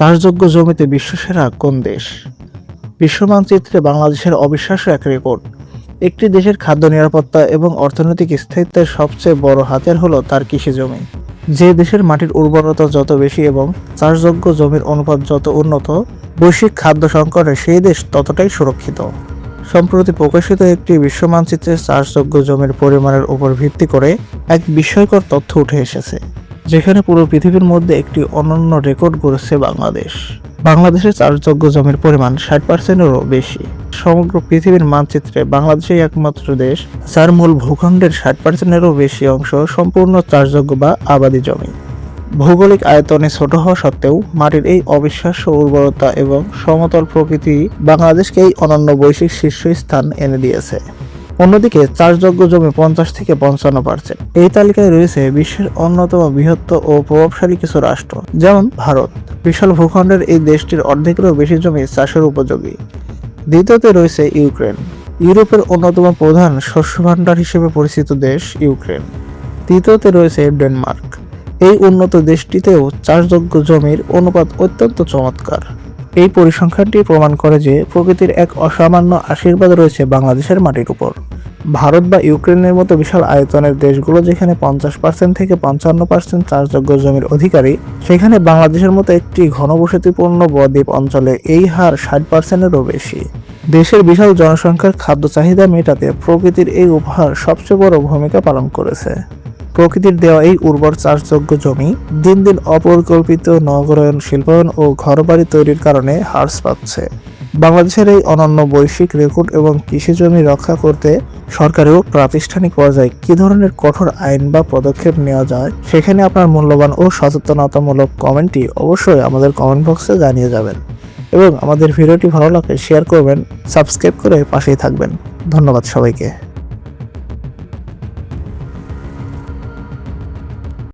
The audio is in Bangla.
চাষযোগ্য জমিতে বিশ্বসেরা কোন দেশ? বিশ্ব মানচিত্রে বাংলাদেশের অবিশ্বাস্য এক রেকর্ড। একটি দেশের খাদ্য নিরাপত্তা এবং অর্থনৈতিক স্থায়িত্বের সবচেয়ে বড় হাতিয়ার হলো তার কৃষি জমি। যে দেশের মাটির উর্বরতা যত বেশি এবং চাষযোগ্য জমির অনুপাত যত উন্নত, বৈশ্বিক খাদ্য সংকটে সেই দেশ ততটাই সুরক্ষিত। সম্প্রতি প্রকাশিত একটি বিশ্ব মানচিত্রে চাষযোগ্য জমির পরিমাণের উপর ভিত্তি করে এক বিস্ময়কর তথ্য উঠে এসেছে, যেখানে পুরো পৃথিবীর মধ্যে একটি অনন্য রেকর্ড গড়েছে বাংলাদেশ। বাংলাদেশের চাষযোগ্য জমির পরিমাণ 60%-এরও বেশি। সমগ্র পৃথিবীর মানচিত্রে বাংলাদেশই একমাত্র দেশ যার মূল ভূখণ্ডের 60%-এরও বেশি অংশ সম্পূর্ণ চাষযোগ্য বা আবাদি জমি। ভৌগোলিক আয়তনে ছোট হওয়া সত্ত্বেও মাটির এই অবিশ্বাস্য উর্বরতা এবং সমতল প্রকৃতি বাংলাদেশকে এই অনন্য বৈশ্বিক শীর্ষস্থান এনে দিয়েছে। অন্যদিকে চাষযোগ্য জমি 50 থেকে 55%। এই তালিকায় রয়েছে বিশ্বের অন্যতম বৃহত্তম ও প্রভাবশালী কিছু রাষ্ট্র, যেমন ভারত। বিশাল ভূখণ্ডের এই দেশটির অর্ধেকেরও বেশি জমি চাষের উপযোগী। দ্বিতীয়তে রয়েছে ইউক্রেন, ইউরোপের অন্যতম প্রধান শস্য ভাণ্ডার হিসেবে পরিচিত দেশ ইউক্রেন। তৃতীয়তে রয়েছে ডেনমার্ক। এই উন্নত দেশটিতেও চাষযোগ্য জমির অনুপাত অত্যন্ত চমৎকার। এই পরিসংখ্যানটি প্রমাণ করে যে প্রকৃতির এক অসামান্য আশীর্বাদ রয়েছে বাংলাদেশের মাটির উপর। ভারত বা ইউক্রেনের মতো বিশাল আয়তনের দেশগুলো যেখানে 50% থেকে 55% চাষযোগ্য জমির অধিকারী, সেখানে বাংলাদেশের মতো একটি ঘনবসতিপূর্ণ বদ্বীপ অঞ্চলে এই হার 60%-এরও বেশি। দেশের বিশাল জনসংখ্যার খাদ্য চাহিদা মেটাতে প্রকৃতির এই উপহার সবচেয়ে বড় ভূমিকা পালন করেছে। প্রকৃতির দেওয়া এই উর্বর চাষযোগ্য জমি দিন দিন অপরিকল্পিত নগরায়ন, শিল্পায়ন ও ঘরবাড়ি তৈরির কারণে হ্রাস পাচ্ছে। বাংলাদেশের এই অনন্য বৈশ্বিক রেকর্ড এবং কৃষি জমি রক্ষা করতে সরকারি ও প্রাতিষ্ঠানিক পর্যায়ে কী ধরনের কঠোর আইন বা পদক্ষেপ নেওয়া যায়, সেখানে আপনার মূল্যবান ও সচেতনতামূলক কমেন্টটি অবশ্যই আমাদের কমেন্ট বক্সে জানিয়ে যাবেন এবং আমাদের ভিডিওটি ভালো লাগলে শেয়ার করবেন, সাবস্ক্রাইব করে পাশেই থাকবেন। ধন্যবাদ সবাইকে।